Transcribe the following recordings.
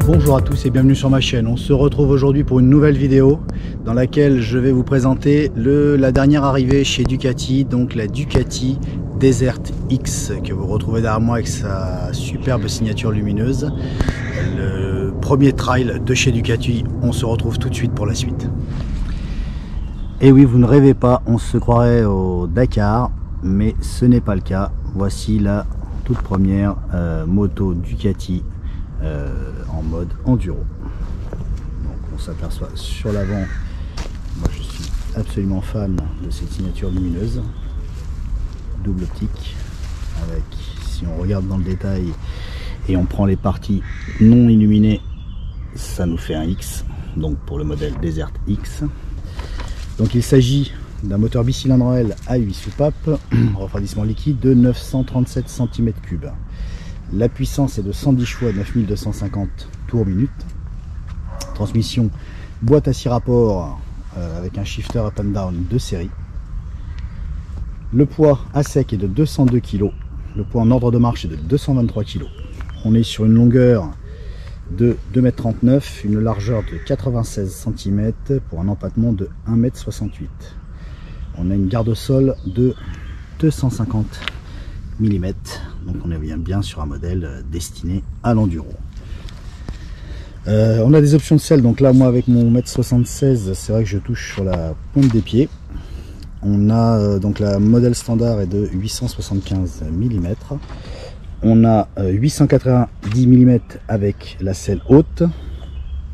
Bonjour à tous et bienvenue sur ma chaîne. On se retrouve aujourd'hui pour une nouvelle vidéo dans laquelle je vais vous présenter la dernière arrivée chez Ducati, donc la Ducati Desert X que vous retrouvez derrière moi avec sa superbe signature lumineuse. Le premier trail de chez Ducati, on se retrouve tout de suite pour la suite. Et oui, vous ne rêvez pas, on se croirait au Dakar, mais ce n'est pas le cas. Voici la toute première moto Ducati en mode enduro. Donc on s'aperçoit sur l'avant, moi je suis absolument fan de cette signature lumineuse, double optique avec, si on regarde dans le détail et on prend les parties non illuminées, ça nous fait un X, donc pour le modèle Desert X. Donc il s'agit d'un moteur bicylindre L à 8 soupapes, refroidissement liquide de 937 cm3. La puissance est de 110 chevaux à 9250 tours minute. Transmission boîte à 6 rapports avec un shifter up and down de série. Le poids à sec est de 202 kg. Le poids en ordre de marche est de 223 kg. On est sur une longueur de 2,39 m, une largeur de 96 cm pour un empattement de 1,68 m. On a une garde-sol de 250 mm, donc on est bien sur un modèle destiné à l'enduro. On a des options de selle, donc là moi avec mon 1,76 m, c'est vrai que je touche sur la pointe des pieds. On a donc la modèle standard est de 875 mm. On a 890 mm avec la selle haute,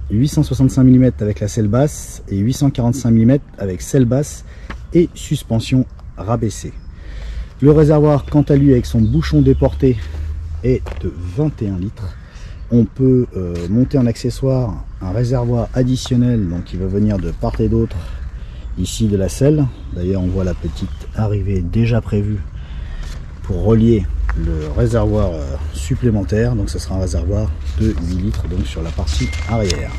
865 mm avec la selle basse et 845 mm avec selle basse et suspension rabaissée. Le réservoir, quant à lui, avec son bouchon déporté, est de 21 litres. On peut monter en accessoire un réservoir additionnel, donc qui va venir de part et d'autre ici de la selle. D'ailleurs, on voit la petite arrivée déjà prévue pour relier le réservoir supplémentaire. Donc, ce sera un réservoir de 8 litres donc sur la partie arrière.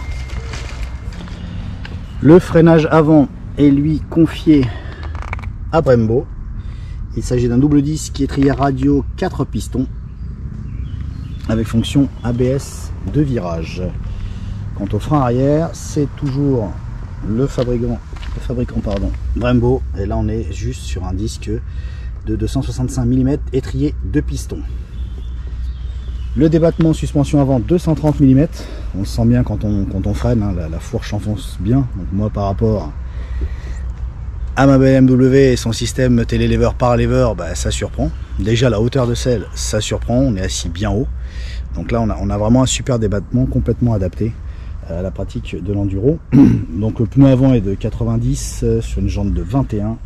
Le freinage avant est lui confié à Brembo. Il s'agit d'un double disque étrier radio 4 pistons avec fonction ABS de virage. Quant au frein arrière, c'est toujours le fabricant Brembo, et là on est juste sur un disque de 265 mm étrier 2 pistons. Le débattement suspension avant 230 mm, on le sent bien quand on freine, hein, la fourche enfonce bien. Donc moi par rapport à ma BMW et son système télélever par lever, bah, ça surprend. Déjà la hauteur de selle, ça surprend, on est assis bien haut. Donc là on a vraiment un super débattement complètement adapté à la pratique de l'enduro. Donc le pneu avant est de 90 sur une jante de 21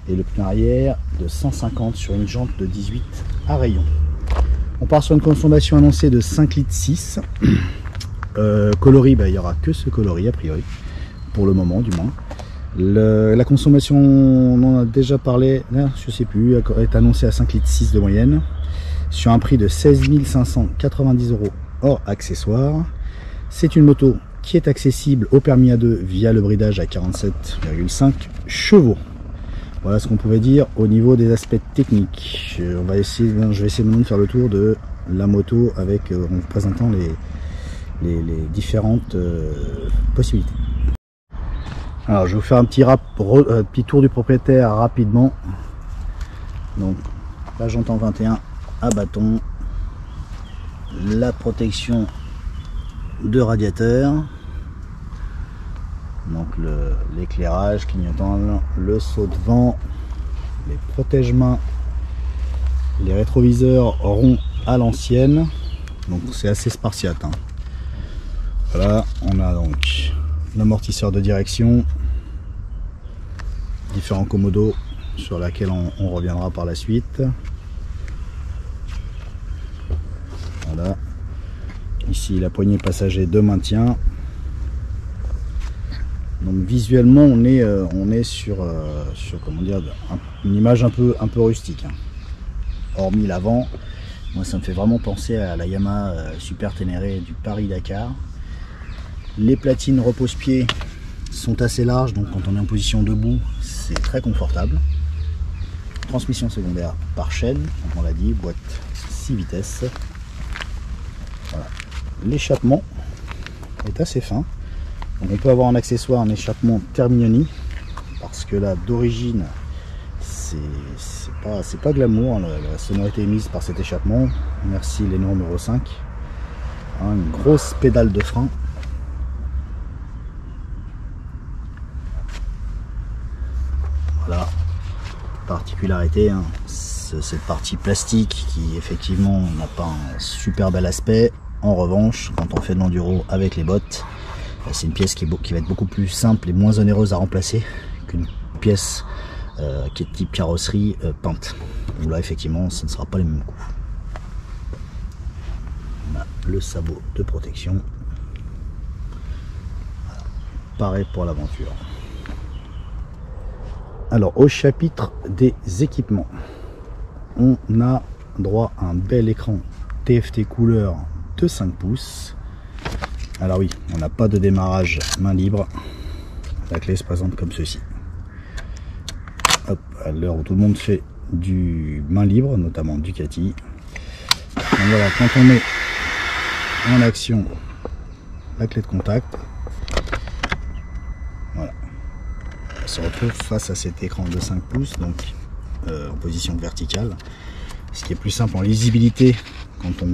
et le pneu arrière de 150 sur une jante de 18 à rayon. On part sur une consommation annoncée de 5,6 litres. Coloris, bah, il n'y aura que ce coloris a priori, pour le moment du moins. La consommation, on en a déjà parlé, là, je sais plus, est annoncée à 5,6 litres de moyenne, sur un prix de 16 590 € hors accessoires. C'est une moto qui est accessible au permis A2 via le bridage à 47,5 chevaux. Voilà ce qu'on pouvait dire au niveau des aspects techniques. Je vais essayer maintenant de faire le tour de la moto avec, en vous présentant les différentes possibilités. Alors je vais vous faire un petit tour du propriétaire rapidement. Donc la jante en 21 à bâton, la protection de radiateur, donc l'éclairage clignotant, le saut de vent, les protège-mains, les rétroviseurs ronds à l'ancienne, donc c'est assez spartiate, hein. Voilà, on a donc l'amortisseur de direction, différents commodos sur laquelle on reviendra par la suite. Voilà, ici la poignée passager de maintien. Donc visuellement on est sur comment dire, une image un peu rustique, hein. Hormis l'avant, moi ça me fait vraiment penser à la Yamaha Super Ténéré du Paris-Dakar. Les platines repose-pied sont assez larges, donc quand on est en position debout, c'est très confortable. Transmission secondaire par chaîne, comme on l'a dit, boîte 6 vitesses. Voilà. L'échappement, est assez fin. Donc on peut avoir en accessoire un échappement Terminioni, parce que là d'origine c'est pas glamour la sonorité émise par cet échappement. Merci les numéro 5. Une grosse pédale de frein. Voilà, particularité, hein, cette partie plastique qui effectivement n'a pas un super bel aspect. En revanche, quand on fait de l'enduro avec les bottes, c'est une pièce qui va être beaucoup plus simple et moins onéreuse à remplacer qu'une pièce qui est de type carrosserie peinte. Où là effectivement ce ne sera pas les mêmes coups. On a le sabot de protection. Voilà. Pareil pour l'aventure. Alors au chapitre des équipements, on a droit à un bel écran TFT couleur de 5 pouces. Alors oui, on n'a pas de démarrage main libre. La clé se présente comme ceci. Hop, à l'heure où tout le monde fait du main libre, notamment Ducati. Donc voilà, quand on met en action la clé de contact, voilà, on se retrouve face à cet écran de 5 pouces, donc en position verticale, ce qui est plus simple en lisibilité quand on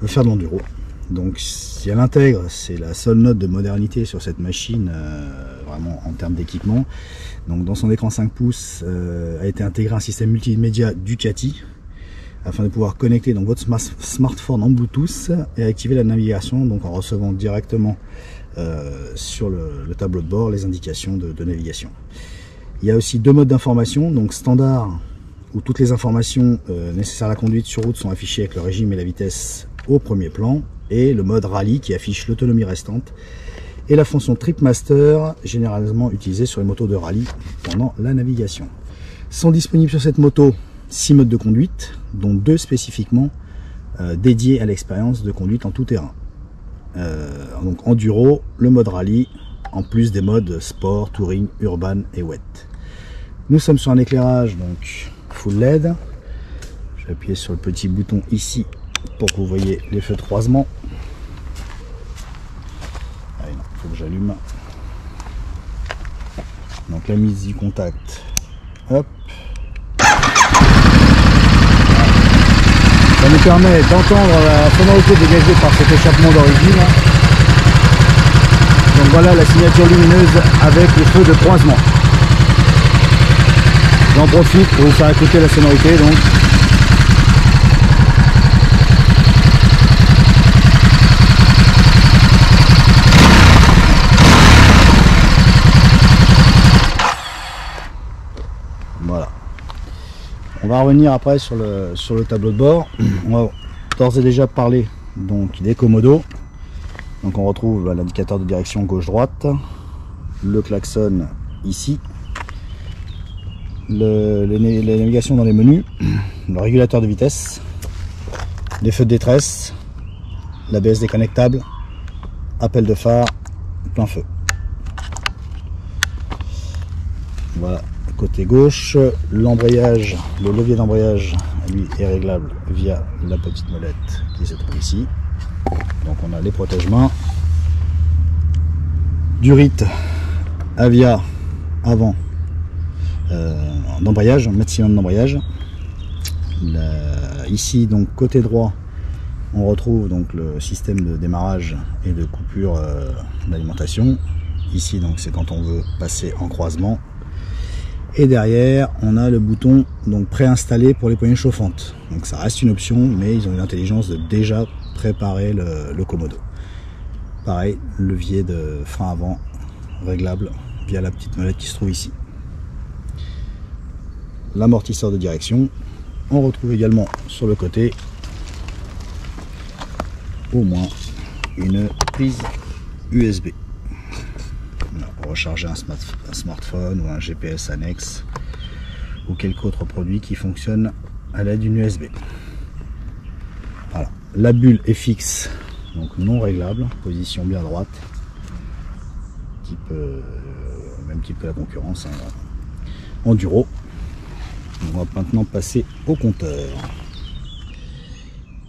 veut faire de l'enduro. Donc si elle intègre, c'est la seule note de modernité sur cette machine, vraiment en termes d'équipement. Donc dans son écran 5 pouces a été intégré un système multimédia Ducati afin de pouvoir connecter donc votre smartphone en Bluetooth et activer la navigation, donc en recevant directement sur le tableau de bord les indications de navigation. Il y a aussi deux modes d'information, donc standard où toutes les informations nécessaires à la conduite sur route sont affichées avec le régime et la vitesse au premier plan, et le mode rallye qui affiche l'autonomie restante, et la fonction Trip Master généralement utilisée sur les motos de rallye pendant la navigation. Sont disponibles sur cette moto 6 modes de conduite, dont 2 spécifiquement dédiés à l'expérience de conduite en tout terrain. Donc enduro, le mode rallye, en plus des modes sport, touring, urban et wet. Nous sommes sur un éclairage donc full LED. Je vais appuyer sur le petit bouton ici pour que vous voyez les feux de croisement. Allez, non, il faut que j'allume. Donc la mise du contact. Hop. Ça nous permet d'entendre la sonorité dégagée par cet échappement d'origine. Donc voilà la signature lumineuse avec les feux de croisement. J'en profite pour vous faire écouter la sonorité donc. Voilà. On va revenir après sur le tableau de bord. On va d'ores et déjà parler donc des commodos. Donc on retrouve l'indicateur de direction gauche-droite, le klaxon ici, la navigation dans les menus, le régulateur de vitesse, les feux de détresse, l'ABS déconnectable, appel de phare, plein feu. Voilà, côté gauche, l'embrayage, le levier d'embrayage lui est réglable via la petite molette qui se trouve ici. Donc on a les protège-mains, Durit Avia avant d'embrayage, maximum d'embrayage. Ici donc côté droit on retrouve donc le système de démarrage et de coupure d'alimentation. Ici donc c'est quand on veut passer en croisement. Et derrière on a le bouton donc préinstallé pour les poignées chauffantes. Donc ça reste une option, mais ils ont eu l'intelligence de déjà préparer le commodo. Pareil, levier de frein avant réglable via la petite molette qui se trouve ici. L'amortisseur de direction. On retrouve également sur le côté au moins une prise USB. Voilà, pour recharger un smartphone ou un GPS annexe ou quelque autre produit qui fonctionne à l'aide d'une USB. Voilà. La bulle est fixe, donc non réglable, position bien droite, type, même type que la concurrence, hein, enduro. On va maintenant passer au compteur.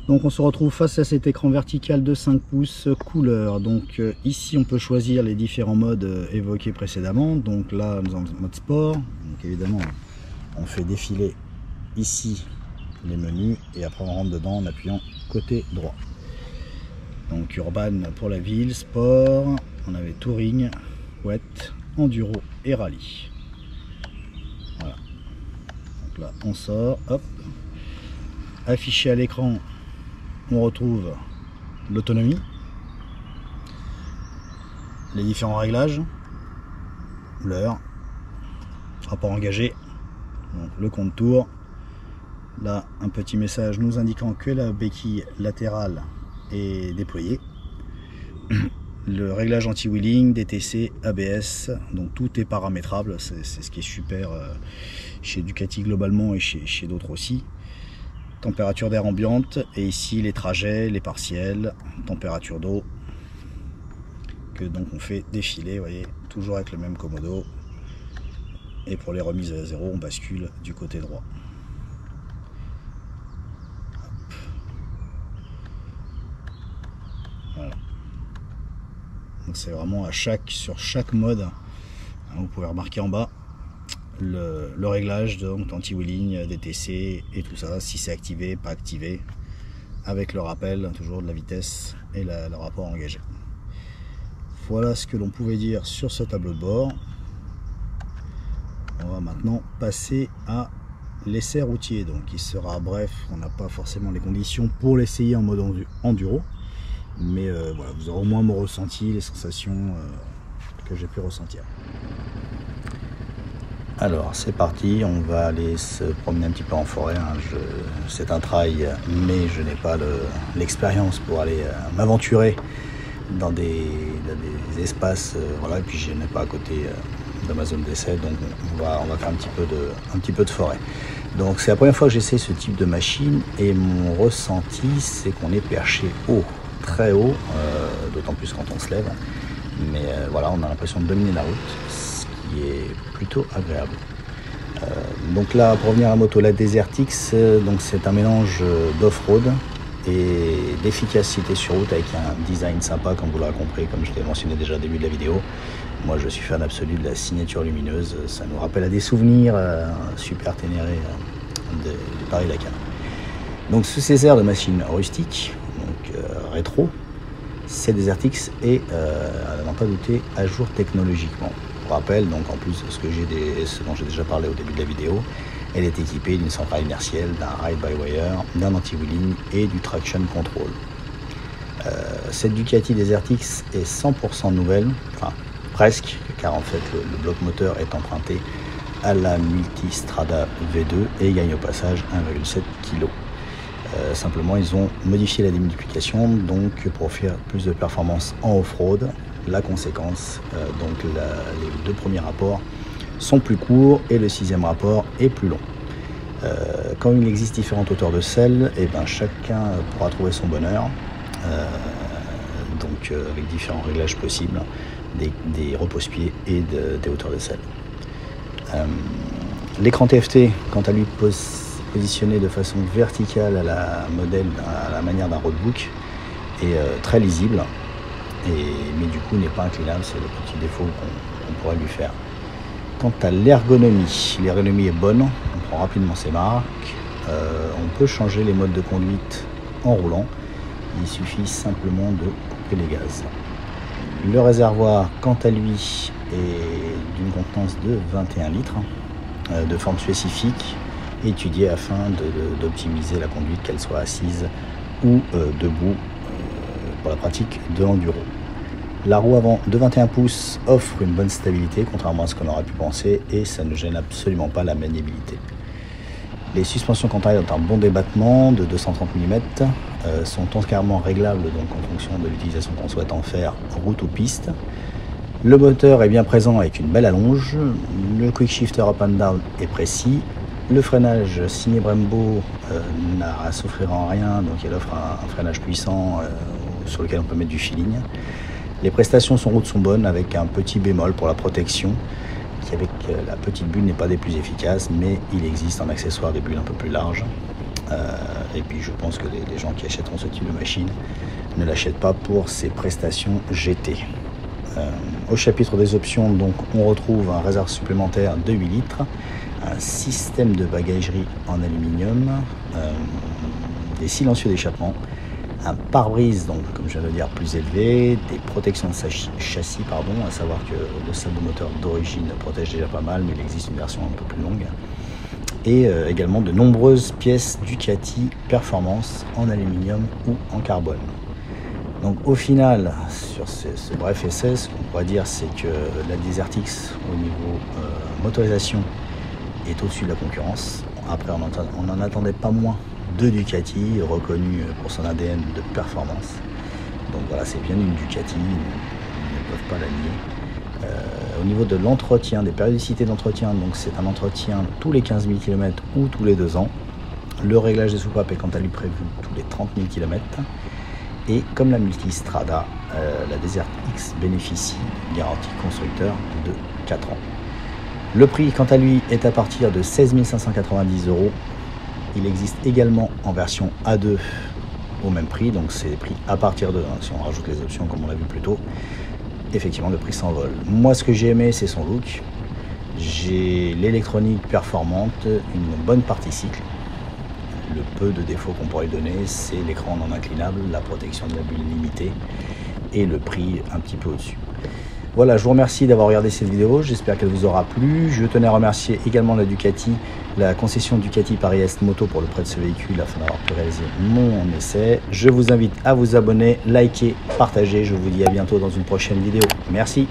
Donc on se retrouve face à cet écran vertical de 5 pouces couleur. Donc ici on peut choisir les différents modes évoqués précédemment. Donc là nous sommes en mode sport. Donc évidemment on fait défiler ici les menus et après on rentre dedans en appuyant côté droit. Donc urban pour la ville, sport, on avait touring, wet, enduro et rallye. Voilà. Donc là on sort, hop. Affiché à l'écran, on retrouve l'autonomie, les différents réglages, l'heure, rapport engagé, donc le compte tour. Là, un petit message nous indiquant que la béquille latérale est déployée. Le réglage anti-wheeling, DTC, ABS, donc tout est paramétrable, c'est ce qui est super chez Ducati globalement et chez d'autres aussi. Température d'air ambiante et ici les trajets, les partiels, température d'eau que donc on fait défiler, vous voyez, toujours avec le même commodo. Et pour les remises à zéro, on bascule du côté droit. Hop. Voilà. Donc c'est vraiment sur chaque mode, vous pouvez remarquer en bas le réglage donc anti-wheeling, DTC et tout ça, si c'est activé, pas activé, avec le rappel toujours de la vitesse et le rapport engagé. Voilà ce que l'on pouvait dire sur ce tableau de bord. On va maintenant passer à l'essai routier, donc il sera bref, on n'a pas forcément les conditions pour l'essayer en mode enduro, mais voilà, vous aurez au moins mon ressenti, les sensations que j'ai pu ressentir. Alors c'est parti, on va aller se promener un petit peu en forêt, hein. C'est un trail mais je n'ai pas l'expérience pour aller m'aventurer dans des espaces, voilà, et puis je n'ai pas à côté de ma zone d'essai, donc on va faire un petit peu de forêt. Donc c'est la première fois que j'essaie ce type de machine et mon ressenti c'est qu'on est perché haut, très haut, d'autant plus quand on se lève, mais voilà, on a l'impression de dominer la route, qui est plutôt agréable. Donc là, pour revenir à la moto, la Desert X, donc c'est un mélange d'off-road et d'efficacité sur route avec un design sympa, comme vous l'aurez compris, comme je l'ai mentionné déjà au début de la vidéo. Moi je suis fan absolu de la signature lumineuse, ça nous rappelle à des souvenirs super ténérés du Paris-Dakar. Donc sous ces airs de machine rustique, donc rétro, c'est Desert X et à n'en pas douter à jour technologiquement. Pour rappel, donc en plus de ce dont j'ai déjà parlé au début de la vidéo, elle est équipée d'une centrale inertielle, d'un ride-by-wire, d'un anti-wheeling et du traction control. Cette Ducati Desert X est 100% nouvelle, enfin presque, car en fait le bloc moteur est emprunté à la Multistrada V2 et gagne au passage 1,7 kg. Simplement ils ont modifié la démultiplication donc pour offrir plus de performance en off-road. La conséquence, donc les deux premiers rapports sont plus courts et le sixième rapport est plus long. Comme il existe différentes hauteurs de selle, et ben chacun pourra trouver son bonheur, donc avec différents réglages possibles, des repose-pieds et des hauteurs de selle. L'écran TFT, quant à lui, positionné de façon verticale à la manière d'un roadbook, est très lisible. Mais du coup n'est pas inclinable, c'est le petit défaut qu'on pourrait lui faire. Quant à l'ergonomie est bonne, on prend rapidement ses marques, on peut changer les modes de conduite en roulant, il suffit simplement de couper les gaz. Le réservoir quant à lui est d'une contenance de 21 litres, de forme spécifique, étudiée afin d'optimiser la conduite, qu'elle soit assise ou debout, pour la pratique de l'enduro. La roue avant de 21 pouces offre une bonne stabilité, contrairement à ce qu'on aurait pu penser, et ça ne gêne absolument pas la maniabilité. Les suspensions quant à elles ont un bon débattement de 230 mm, sont entièrement réglables donc en fonction de l'utilisation qu'on souhaite en faire, route ou piste. Le moteur est bien présent avec une belle allonge, le quick shifter up and down est précis, le freinage signé Brembo n'a à s'offrir en rien, donc il offre un freinage puissant sur lequel on peut mettre du feeling. Les prestations sur route sont bonnes avec un petit bémol pour la protection qui avec la petite bulle n'est pas des plus efficaces, mais il existe en accessoire des bulles un peu plus larges. Et puis je pense que les gens qui achèteront ce type de machine ne l'achètent pas pour ses prestations GT. Au chapitre des options, donc, on retrouve un réservoir supplémentaire de 8 litres, un système de bagagerie en aluminium, des silencieux d'échappement, un pare-brise, donc comme je viens de dire, plus élevé, des protections de châssis, pardon, à savoir que le sabot moteur d'origine protège déjà pas mal, mais il existe une version un peu plus longue, et également de nombreuses pièces Ducati Performance en aluminium ou en carbone. Donc au final, sur ce bref essai, ce qu'on pourrait dire, c'est que la Desert X au niveau motorisation est au-dessus de la concurrence. Après, on n'en attendait pas moins de Ducati, reconnu pour son ADN de performance. Donc voilà, c'est bien une Ducati, ils ne peuvent pas la nier. Au niveau de l'entretien, des périodicités d'entretien, donc c'est un entretien tous les 15 000 km ou tous les 2 ans. Le réglage des soupapes est quant à lui prévu tous les 30 000 km. Et comme la Multistrada, la Desert X bénéficie d'une garantie constructeur de 4 ans. Le prix, quant à lui, est à partir de 16 590 €. Il existe également en version A2 au même prix, donc c'est les prix à partir de, si on rajoute les options comme on l'a vu plus tôt, effectivement le prix s'envole. Moi, ce que j'ai aimé, c'est son look. J'ai l'électronique performante, une bonne partie cycle. Le peu de défauts qu'on pourrait donner, c'est l'écran non inclinable, la protection de la bulle limitée et le prix un petit peu au-dessus. Voilà, je vous remercie d'avoir regardé cette vidéo, j'espère qu'elle vous aura plu. Je tenais à remercier également la Ducati, la concession Ducati Paris-Est Moto pour le prêt de ce véhicule afin d'avoir pu réaliser mon essai. Je vous invite à vous abonner, liker, partager. Je vous dis à bientôt dans une prochaine vidéo. Merci.